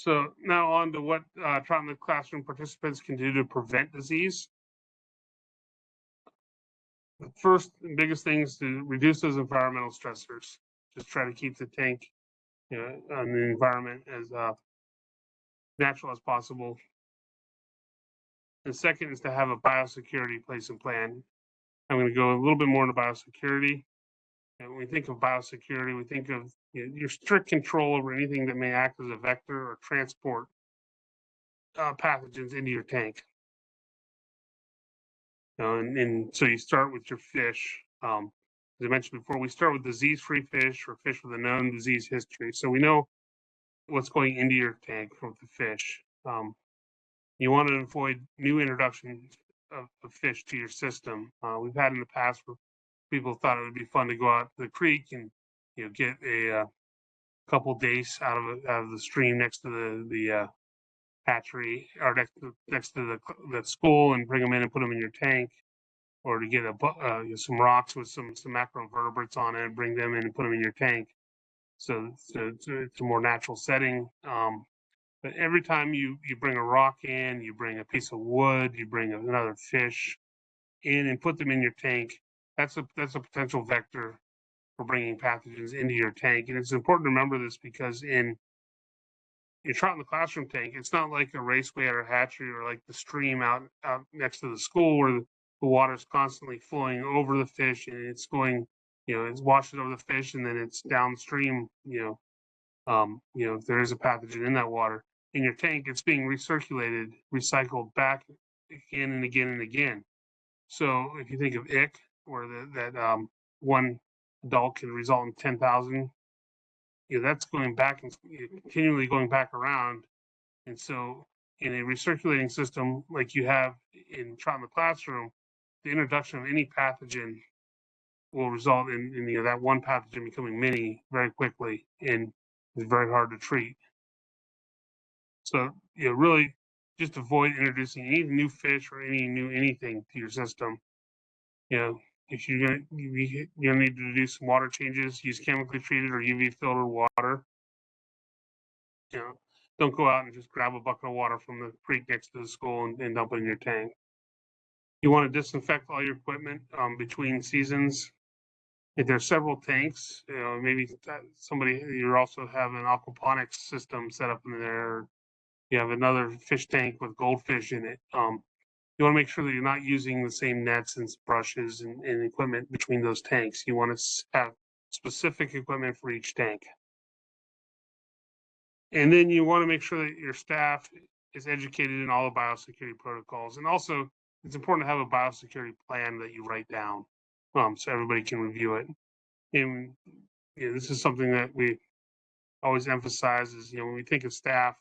So now on to what trout in the classroom participants can do to prevent disease. The first and biggest thing is to reduce those environmental stressors. Just try to keep the tank, and the environment as natural as possible. The second is to have a biosecurity place and plan. I'm going to go a little bit more into biosecurity. And when we think of biosecurity, we think of your strict control over anything that may act as a vector or transport pathogens into your tank. And so you start with your fish. As I mentioned before, we start with disease-free fish or fish with a known disease history. So we know what's going into your tank from the fish. You want to avoid new introductions of fish to your system. We've had in the past where people thought it would be fun to go out to the creek and get a couple days out of the stream next to the hatchery or next to the school and bring them in and put them in your tank, or to get some rocks with some macroinvertebrates on it and bring them in and put them in your tank. So it's a more natural setting. But every time you bring a rock in, you bring a piece of wood, you bring another fish in and put them in your tank, that's a potential vector for bringing pathogens into your tank. And it's important to remember this because in your trout in the classroom tank, it's not like a raceway at a hatchery or like the stream out next to the school where the water is constantly flowing over the fish and it's going, it's washing over the fish and then it's downstream, if there is a pathogen in that water. In your tank, it's being recirculated, recycled back again and again and again. So if you think of IC, where that one adult can result in 10,000, that's going back and continually going back around. And so in a recirculating system like you have in trout in the classroom, the introduction of any pathogen will result in that one pathogen becoming many very quickly, and it's very hard to treat. So really just avoid introducing any new fish or any new anything to your system. If you're gonna need to do some water changes, use chemically treated or UV filtered water. Don't go out and just grab a bucket of water from the creek next to the school and dump it in your tank. You want to disinfect all your equipment between seasons. If there's several tanks, maybe you also have an aquaponics system set up in there. You have another fish tank with goldfish in it. You want to make sure that you're not using the same nets and brushes and equipment between those tanks. You want to have specific equipment for each tank. And then you want to make sure that your staff is educated in all the biosecurity protocols. And also, it's important to have a biosecurity plan that you write down so everybody can review it. And this is something that we always emphasize is, when we think of staff,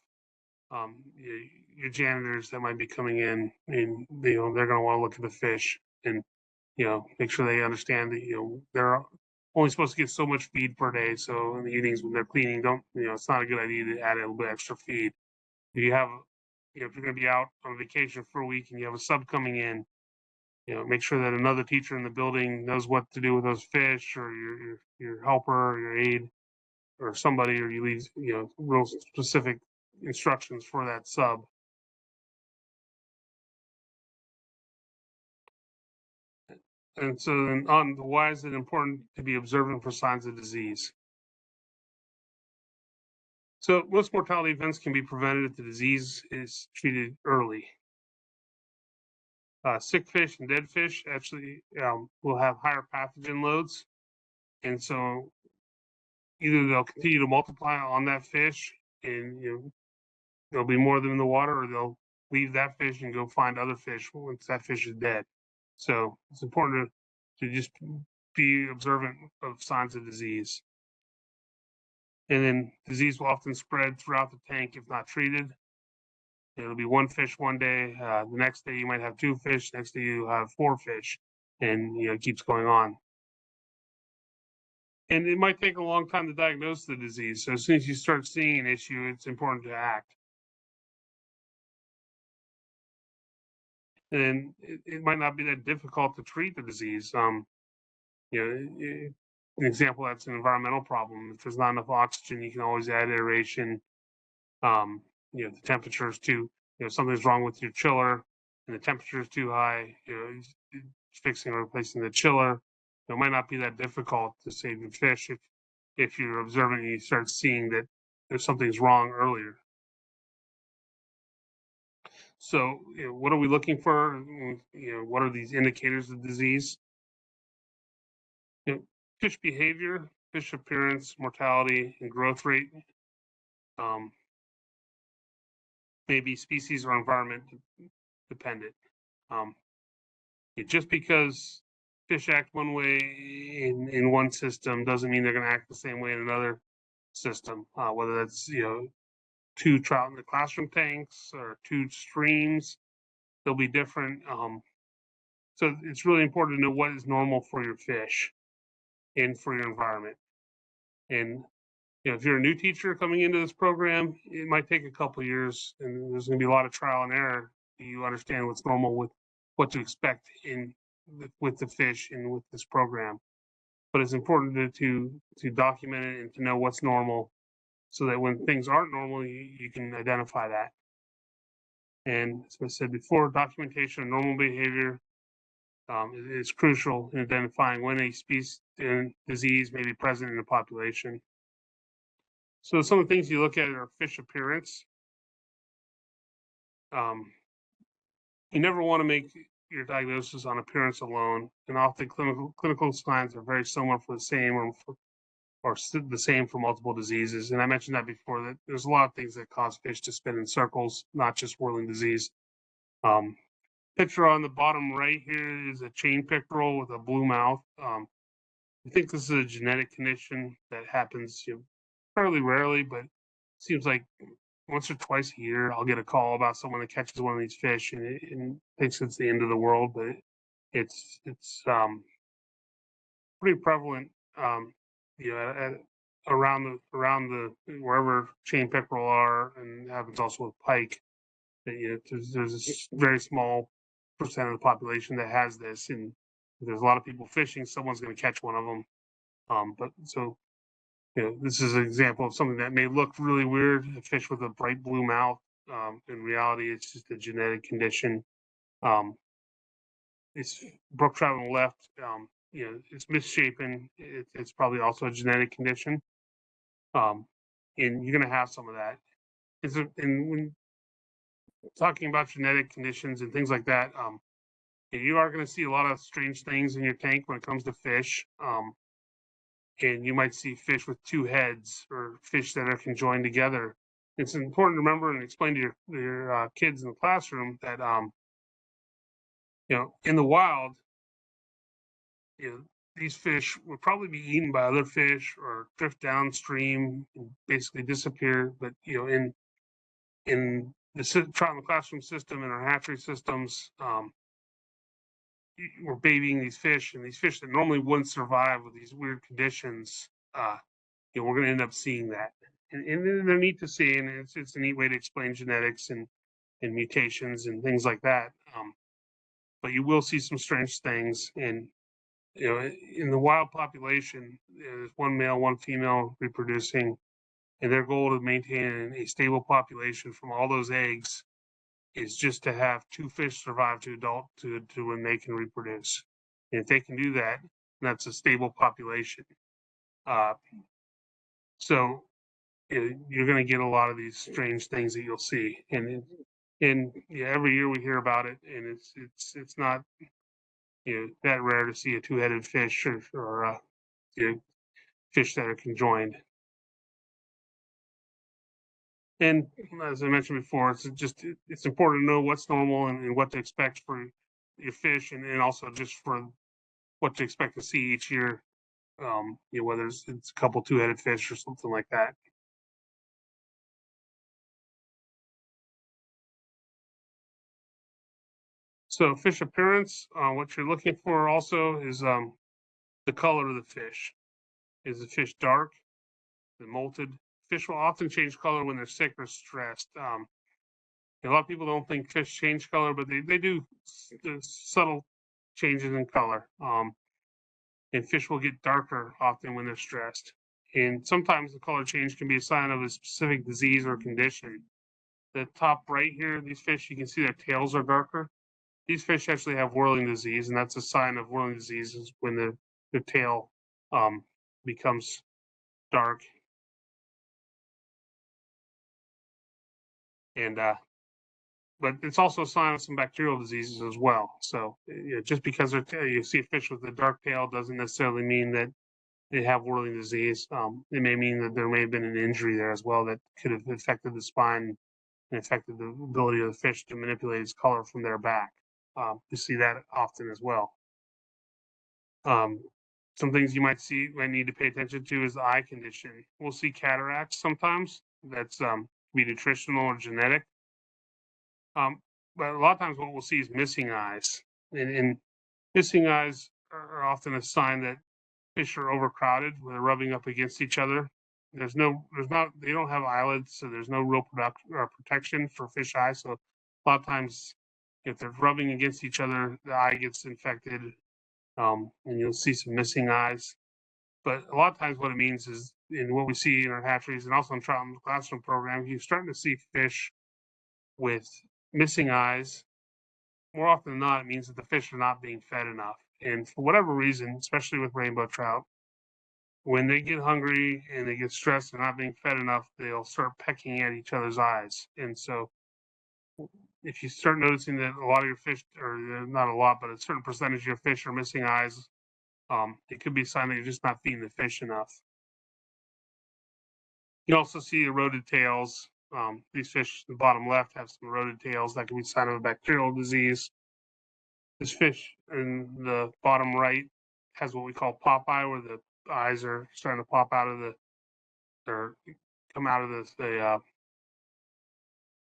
your janitors that might be coming in, and they're going to want to look at the fish and make sure they understand that they're only supposed to get so much feed per day. So in the evenings when they're cleaning, it's not a good idea to add a little bit extra feed. If you have, if you're going to be out on vacation for a week and you have a sub coming in, make sure that another teacher in the building knows what to do with those fish, or your helper or your aide or somebody, or you leave real specific instructions for that sub. And so then on to why is it important to be observant for signs of disease? So most mortality events can be prevented if the disease is treated early. Sick fish and dead fish actually will have higher pathogen loads. And so either they'll continue to multiply on that fish and there'll be more of them in the water, or they'll leave that fish and go find other fish once that fish is dead. So it's important to just be observant of signs of disease. And then disease will often spread throughout the tank if not treated. It'll be one fish one day, the next day you might have two fish, next day you have four fish, and it keeps going on. And it might take a long time to diagnose the disease. So as soon as you start seeing an issue, it's important to act. And it might not be that difficult to treat the disease. An example, that's an environmental problem. If there's not enough oxygen, you can always add aeration. the temperature is too, something's wrong with your chiller and the temperature is too high, fixing or replacing the chiller. It might not be that difficult to save your fish if you're observing and you start seeing that there's something's wrong earlier. So, what are we looking for? What are these indicators of disease? Fish behavior, fish appearance, mortality, and growth rate. Maybe species or environment dependent. Just because fish act one way in one system doesn't mean they're going to act the same way in another system. Whether that's 2 trout in the classroom tanks or 2 streams, they'll be different. So it's really important to know what is normal for your fish and for your environment. And if you're a new teacher coming into this program, it might take a couple of years, and there's going to be a lot of trial and error. You understand what's normal with what to expect with the fish and with this program. But it's important to document it and to know what's normal, so that when things aren't normal, you can identify that. And as I said before, documentation of normal behavior is crucial in identifying when a species and disease may be present in the population. So some of the things you look at are fish appearance. You never want to make your diagnosis on appearance alone, and often clinical signs are very similar for the same or the same for multiple diseases. And I mentioned that before, that there's a lot of things that cause fish to spin in circles, not just whirling disease. Picture on the bottom right here is a chain pickerel with a blue mouth. I think this is a genetic condition that happens fairly rarely, but it seems like once or twice a year I'll get a call about someone that catches one of these fish and thinks it's the end of the world, but it's pretty prevalent, around the wherever chain pickerel are, and happens also with pike. That there's a very small percent of the population that has this, and if there's a lot of people fishing, someone's going to catch one of them. But so this is an example of something that may look really weird, a fish with a bright blue mouth. In reality, it's just a genetic condition. It's brook trout on the left. It's misshapen. It's probably also a genetic condition. And you're going to have some of that. And when talking about genetic conditions and things like that, you are going to see a lot of strange things in your tank when it comes to fish. And you might see fish with 2 heads or fish that are conjoined together. It's important to remember and explain to your kids in the classroom that in the wild, these fish would probably be eaten by other fish or drift downstream and basically disappear. But in the trout in the classroom system and our hatchery systems, we're babying these fish, and these fish that normally wouldn't survive with these weird conditions, we're going to end up seeing that, and they're neat to see, and it's a neat way to explain genetics and mutations and things like that. But you will see some strange things, and in the wild population, there's 1 male, 1 female reproducing, and their goal to maintain a stable population from all those eggs is just to have 2 fish survive to adult to when they can reproduce. And if they can do that, that's a stable population. So you're going to get a lot of these strange things that you'll see, and every year we hear about it, and it's not that rare to see a 2-headed fish or fish that are conjoined. And as I mentioned before, it's important to know what's normal and what to expect for your fish, and also just for what to expect to see each year. Whether it's a couple 2-headed fish or something like that. So fish appearance, what you're looking for also is the color of the fish. Is the fish dark, the molted? Fish will often change color when they're sick or stressed. A lot of people don't think fish change color, but they do. There's subtle changes in color. And fish will get darker often when they're stressed. And sometimes the color change can be a sign of a specific disease or condition the top right here, these fish, you can see their tails are darker. These fish actually have whirling disease, and that's a sign of whirling disease is when the tail becomes dark. And but it's also a sign of some bacterial diseases as well. So just because you see a fish with a dark tail doesn't necessarily mean that they have whirling disease. It may mean that there may have been an injury there as well that could have affected the spine and affected the ability of the fish to manipulate its color from their back. You see that often as well. Some things you might need to pay attention to is the eye condition. We'll see cataracts sometimes. That's be nutritional or genetic. But a lot of times what we'll see is missing eyes. And missing eyes are often a sign that fish are overcrowded when they're rubbing up against each other. They don't have eyelids, so there's no real protection for fish eyes. So a lot of times if they're rubbing against each other, the eye gets infected, and you'll see some missing eyes. But a lot of times what it means is, in what we see in our hatcheries and also in trout and classroom programs, you're starting to see fish with missing eyes. More often than not, it means that the fish are not being fed enough. And for whatever reason, especially with rainbow trout, when they get hungry and they get stressed and not being fed enough, they'll start pecking at each other's eyes. And so if you start noticing that a lot of your fish, or not a lot, but a certain percentage of your fish are missing eyes, it could be a sign that you're just not feeding the fish enough. You also see eroded tails. These fish in the bottom left have some eroded tails. That can be a sign of a bacterial disease. This fish in the bottom right has what we call pop eye, where the eyes are starting to pop out of come out of the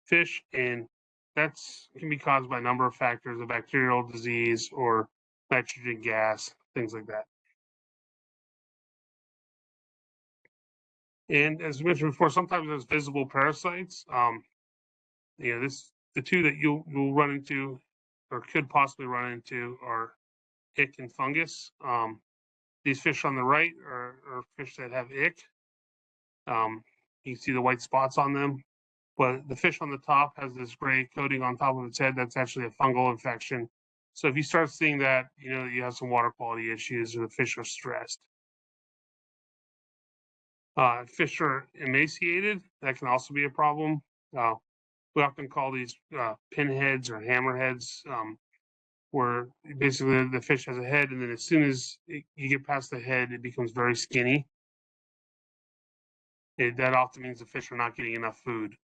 fish, and that's can be caused by a number of factors: a bacterial disease or nitrogen gas, things like that. And as mentioned before, sometimes there's visible parasites. The two that you'll run into or could possibly run into are ick and fungus. These fish on the right are fish that have ick. You can see the white spots on them, but the fish on the top has this gray coating on top of its head. That's actually a fungal infection. So if you start seeing that, you know that you have some water quality issues or the fish are stressed. Fish are emaciated. That can also be a problem. We often call these pinheads or hammerheads, where basically the fish has a head, and then as soon as you get past the head, it becomes very skinny. That often means the fish are not getting enough food.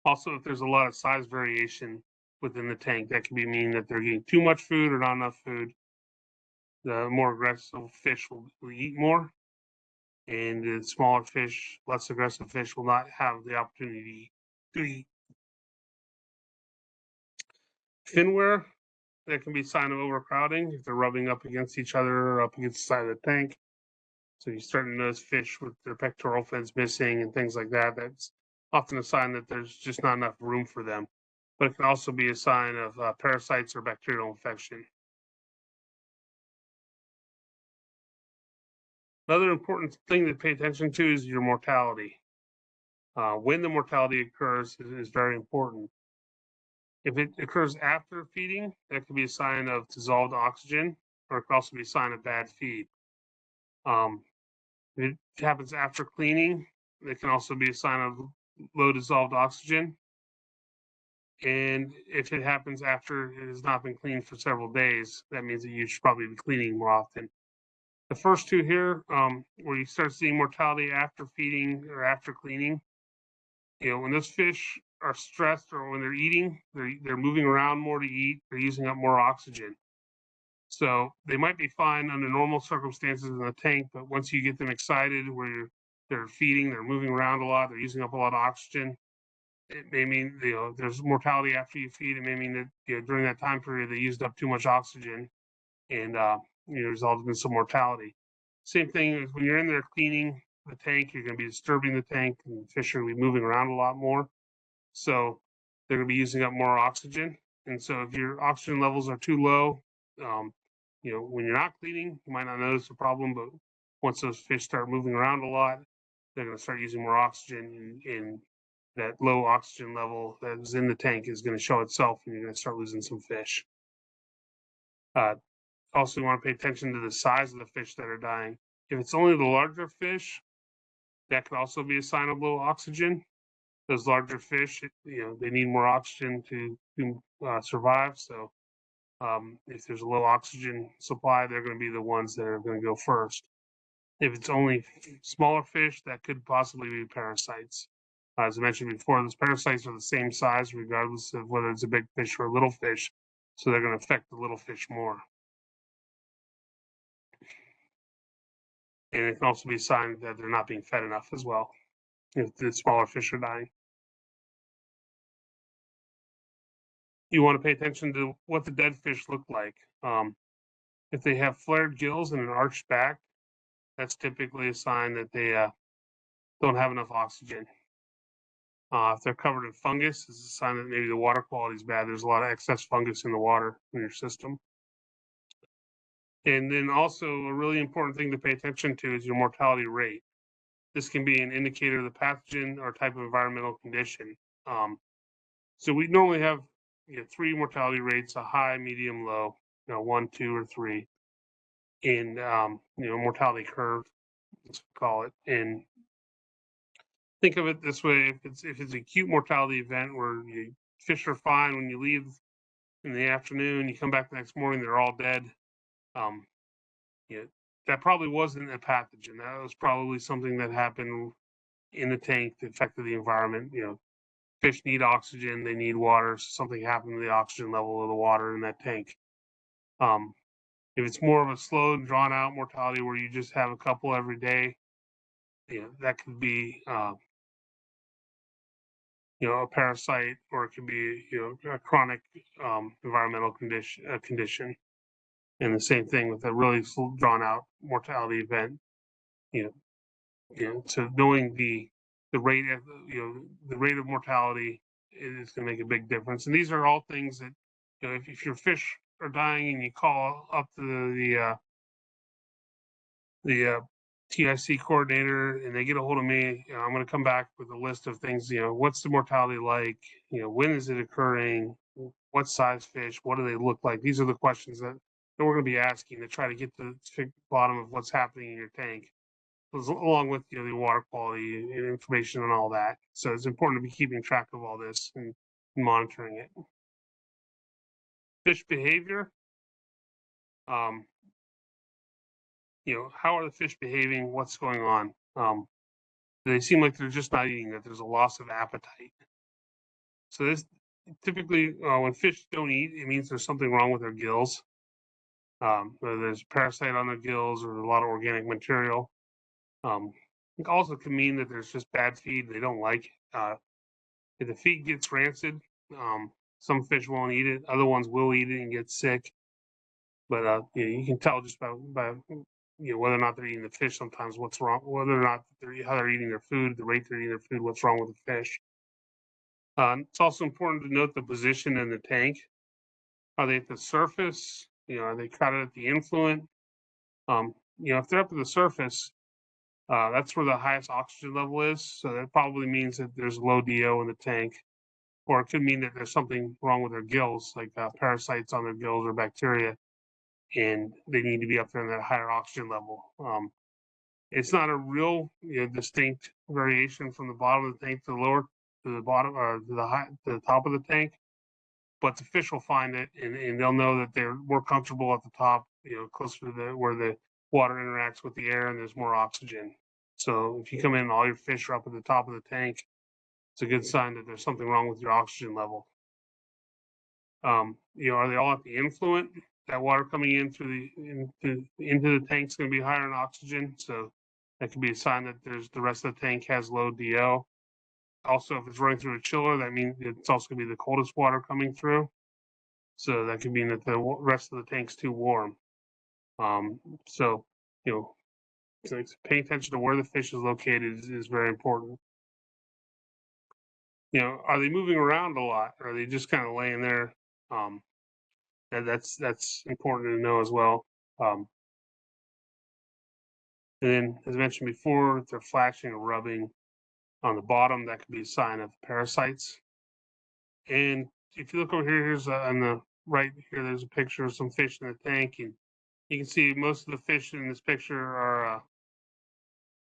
Also, if there's a lot of size variation within the tank, that can mean that they're getting too much food or not enough food. The more aggressive fish will eat more, and the smaller fish, less aggressive fish, will not have the opportunity to eat. Fin wear, that can be a sign of overcrowding if they're rubbing up against each other or up against the side of the tank. So you're starting to notice fish with their pectoral fins missing and things like that. That's often a sign that there's just not enough room for them. But it can also be a sign of parasites or bacterial infection. Another important thing to pay attention to is your mortality. When the mortality occurs is very important. If it occurs after feeding, that could be a sign of dissolved oxygen, or it could also be a sign of bad feed. If it happens after cleaning, it can also be a sign of low dissolved oxygen. And if it happens after it has not been cleaned for several days, that means that you should probably be cleaning more often. The first two here, where you start seeing mortality after feeding or after cleaning, when those fish are stressed or when they're eating, they're moving around more to eat, they're using up more oxygen. So they might be fine under normal circumstances in the tank, but once you get them excited where they're feeding, they're moving around a lot, they're using up a lot of oxygen, it may mean there's mortality after you feed. It may mean that during that time period they used up too much oxygen and resulted in some mortality. Same thing is when you're in there cleaning the tank, you're going to be disturbing the tank, and fish are going to be moving around a lot more. So they're going to be using up more oxygen. And so if your oxygen levels are too low, when you're not cleaning, you might not notice the problem, but once those fish start moving around a lot, they're going to start using more oxygen, and that low oxygen level that is in the tank is going to show itself, and you're going to start losing some fish. Also, you want to pay attention to the size of the fish that are dying. If it's only the larger fish, that could also be a sign of low oxygen. Those larger fish, they need more oxygen to survive. So if there's a low oxygen supply, they're going to be the ones that are going to go first. If it's only smaller fish, that could possibly be parasites. As I mentioned before, those parasites are the same size regardless of whether it's a big fish or a little fish. So they're going to affect the little fish more. And it can also be a sign that they're not being fed enough as well, if the smaller fish are dying. You want to pay attention to what the dead fish look like. If they have flared gills and an arched back, that's typically a sign that they don't have enough oxygen. If they're covered in fungus, it's a sign that maybe the water quality is bad. There's a lot of excess fungus in the water in your system. And then also a really important thing to pay attention to is your mortality rate. This can be an indicator of the pathogen or type of environmental condition. So we normally have 3 mortality rates: a high, medium, low, 1, 2, or 3. And mortality curve, let's call it. And think of it this way: if it's an acute mortality event where fish are fine when you leave in the afternoon, you come back the next morning, they're all dead. That probably wasn't a pathogen. That was probably something that happened in the tank that affected the environment. Fish need oxygen, they need water. So something happened to the oxygen level of the water in that tank. If it's more of a slow and drawn out mortality where you just have a couple every day, that could be a parasite, or it could be a chronic environmental condition. And the same thing with a really slow, drawn out mortality event. So knowing the rate of the rate of mortality is going to make a big difference. And these are all things that if your fish are dying and you call up to the TIC coordinator and they get a hold of me, I'm going to come back with a list of things. What's the mortality like? When is it occurring? What size fish? What do they look like? These are the questions that we're going to be asking to try to get to the bottom of what's happening in your tank, along with the water quality and information and all that. So it's important to be keeping track of all this and monitoring it. Fish behavior. How are the fish behaving? What's going on? They seem like they're just not eating, that there's a loss of appetite. So this typically, when fish don't eat, it means there's something wrong with their gills. Whether there's a parasite on their gills or a lot of organic material. It also can mean that there's just bad feed. They don't like it. If the feed gets rancid, some fish won't eat it. Other ones will eat it and get sick. But you can tell just by whether or not they're eating the fish sometimes what's wrong, whether or not how they're eating their food, the rate they're eating their food, what's wrong with the fish. It's also important to note the position in the tank. Are they at the surface? Are they crowded at the influent? If they're up at the surface, that's where the highest oxygen level is. So that probably means that there's low DO in the tank. Or it could mean that there's something wrong with their gills, like parasites on their gills or bacteria, and they need to be up there in that higher oxygen level. It's not a real distinct variation from the bottom of the tank to the bottom, or to the top of the tank, but the fish will find it, and they'll know that they're more comfortable at the top, closer to where the water interacts with the air and there's more oxygen. So if you come in and all your fish are up at the top of the tank, it's a good sign that there's something wrong with your oxygen level. Are they all at the influent? That water coming in into the tank is going to be higher in oxygen, so that could be a sign that the rest of the tank has low DO. Also, if it's running through a chiller, that means it's also going to be the coldest water coming through. So that could mean that the rest of the tank's too warm. So paying attention to where the fish is located is very important. Are they moving around a lot? Or are they just kind of laying there? That's important to know as well. And then, as I mentioned before, if they're flashing or rubbing on the bottom, that could be a sign of parasites. And if you look over here, here's on the right here, there's a picture of some fish in the tank, and you can see most of the fish in this picture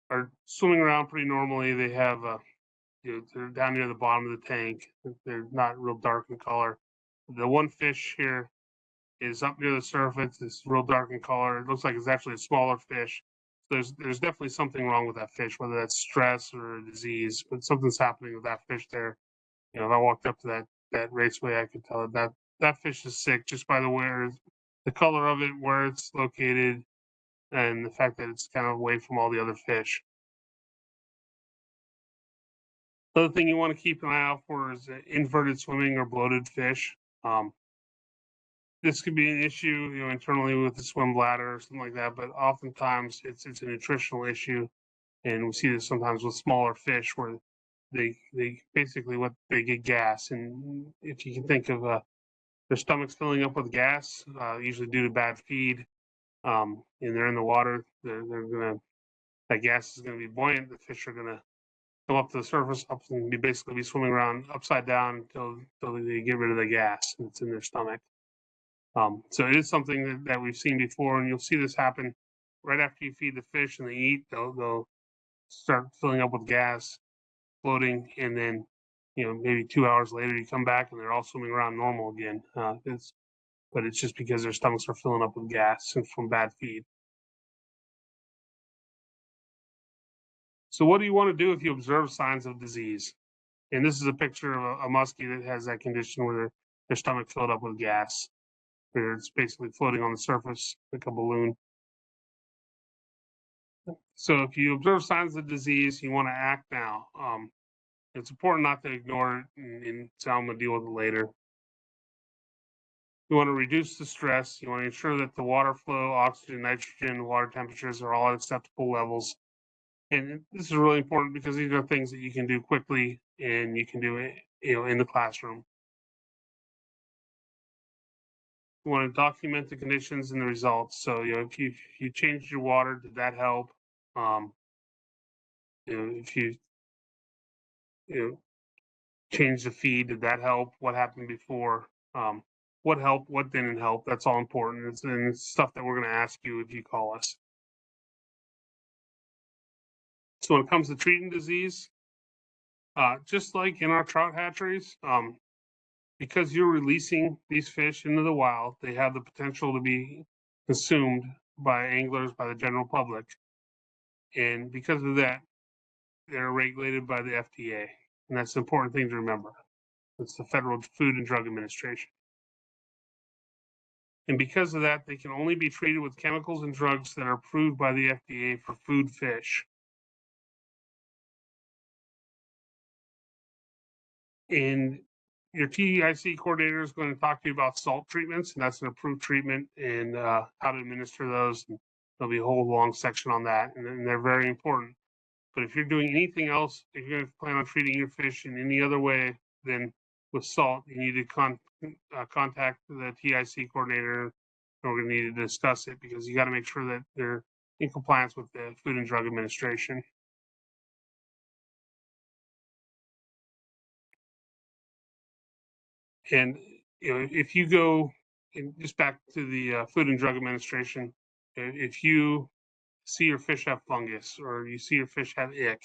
are swimming around pretty normally. They have they're down near the bottom of the tank. They're not real dark in color. The one fish here is up near the surface. It's real dark in color. It looks like it's actually a smaller fish. There's definitely something wrong with that fish, whether that's stress or a disease, but something's happening with that fish there. If I walked up to that raceway, I could tell that fish is sick just by the color of it, where it's located, and the fact that it's kind of away from all the other fish. The other thing you want to keep an eye out for is inverted swimming or bloated fish. This could be an issue, internally with the swim bladder or something like that, but oftentimes it's a nutritional issue, and we see this sometimes with smaller fish where they basically they get gas, and if you can think of their stomachs filling up with gas, usually due to bad feed, and they're in the water, that gas is gonna be buoyant. The fish are gonna come up to the surface, and basically be swimming around upside down until they get rid of the gas that's in their stomach. So it is something that we've seen before, and you'll see this happen right after you feed the fish and they eat. They'll start filling up with gas, floating, and then maybe 2 hours later you come back and they're all swimming around normal again. But it's just because their stomachs are filling up with gas from bad feed. So what do you want to do if you observe signs of disease? And this is a picture of a muskie that has that condition where their stomach filled up with gas. Where it's basically floating on the surface like a balloon. So if you observe signs of disease, you want to act now. It's important not to ignore it and say, I'm going to deal with it later. You want to reduce the stress. You want to ensure that the water flow, oxygen, nitrogen, water temperatures are all at acceptable levels. And this is really important because these are things that you can do quickly and you can do it, in the classroom. You want to document the conditions and the results. So, if you changed your water, did that help? If you change the feed, did that help? What happened before? What helped? What didn't help? That's all important. It's stuff that we're going to ask you if you call us. So when it comes to treating disease, just like in our trout hatcheries, because you're releasing these fish into the wild, they have the potential to be consumed by anglers, by the general public. And because of that, they're regulated by the FDA. And that's an important thing to remember. It's the Federal Food and Drug Administration. And because of that, they can only be treated with chemicals and drugs that are approved by the FDA for food fish. And your TIC coordinator is going to talk to you about salt treatments, and that's an approved treatment, and how to administer those. And there'll be a whole long section on that, and they're very important. But if you're doing anything else, if you're going to plan on treating your fish in any other way than with salt, you need to contact the TIC coordinator, and we're going to need to discuss it because you got to make sure that they're in compliance with the Food and Drug Administration. And if you go just back to the Food and Drug Administration, if you see your fish have fungus or you see your fish have ick,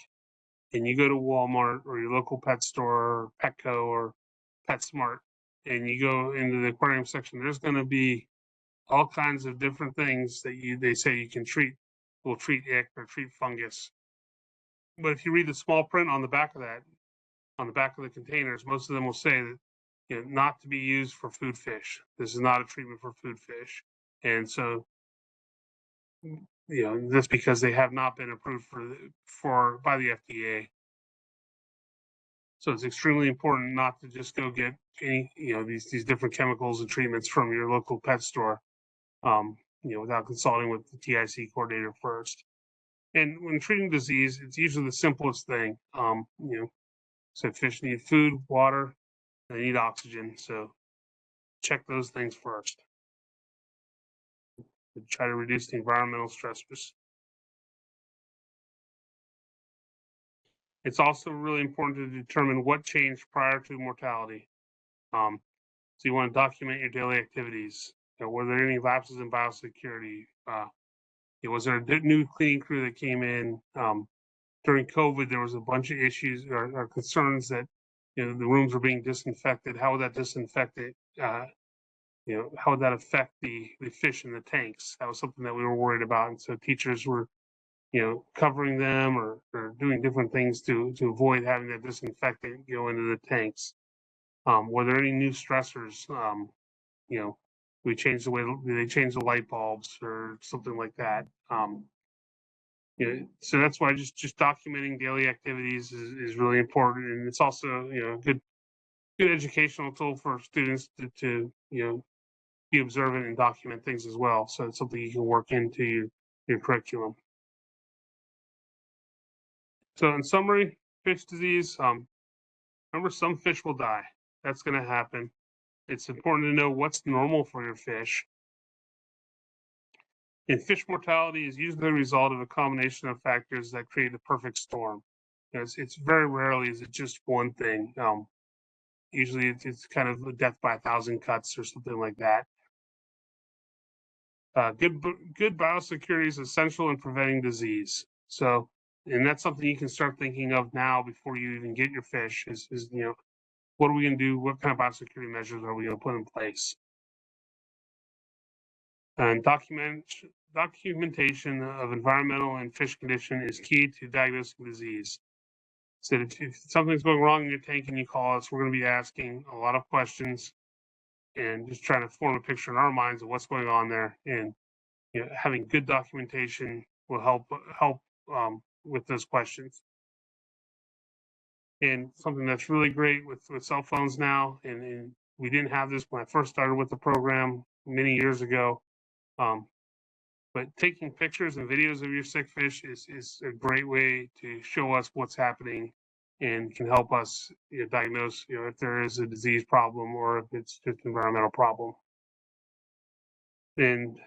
and you go to Walmart or your local pet store, or Petco or PetSmart, and you go into the aquarium section, there's going to be all kinds of different things that they say you can treat. Will treat ick or treat fungus. But if you read the small print on the back of that, on the back of the containers, most of them will say that not to be used for food fish. This is not a treatment for food fish. And so, just because they have not been approved by the FDA. So it's extremely important not to just go get any, these different chemicals and treatments from your local pet store, without consulting with the TIC coordinator first. And when treating disease, it's usually the simplest thing. So fish need food, water, they need oxygen. So check those things first. Try to reduce the environmental stressors. It's also really important to determine what changed prior to mortality. So you want to document your daily activities. Were there any lapses in biosecurity? Was there a new cleaning crew that came in? During COVID, there was a bunch of issues or concerns that the rooms were being disinfected. How would that disinfect it? How would that affect the fish in the tanks? That was something that we were worried about, and so teachers were covering them or doing different things to avoid having that disinfectant go into the tanks. Were there any new stressors? We changed the way they changed the light bulbs or something like that. So that's why just documenting daily activities is really important, and it's also a good educational tool for students to be observant and document things as well. So it's something you can work into your curriculum. So in summary, fish disease. Remember, some fish will die. That's going to happen. It's important to know what's normal for your fish. And fish mortality is usually the result of a combination of factors that create a perfect storm. It's very rarely is it just one thing. Usually it's kind of a death by 1,000 cuts or something like that. Good biosecurity is essential in preventing disease. So, and that's something you can start thinking of now before you even get your fish. Is what are we going to do? What kind of biosecurity measures are we going to put in place? And documentation of environmental and fish condition is key to diagnosing disease. So if something's going wrong in your tank and you call us, we're going to be asking a lot of questions and just trying to form a picture in our minds of what's going on there. And having good documentation will help with those questions. And something that's really great with cell phones now, and we didn't have this when I first started with the program many years ago. But taking pictures and videos of your sick fish is a great way to show us what's happening and can help us diagnose if there is a disease problem or if it's just an environmental problem. And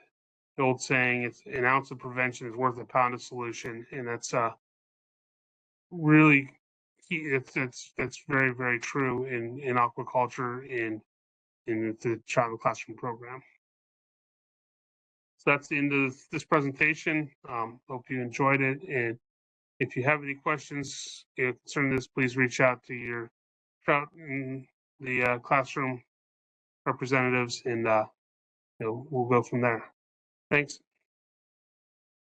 the old saying, it's an ounce of prevention is worth a pound of solution, and that's really key. That's very, very true in aquaculture and in the child classroom program. So that's the end of this presentation. Hope you enjoyed it, and if you have any questions concerning this, please reach out to your trout and the classroom representatives, and we'll go from there. Thanks.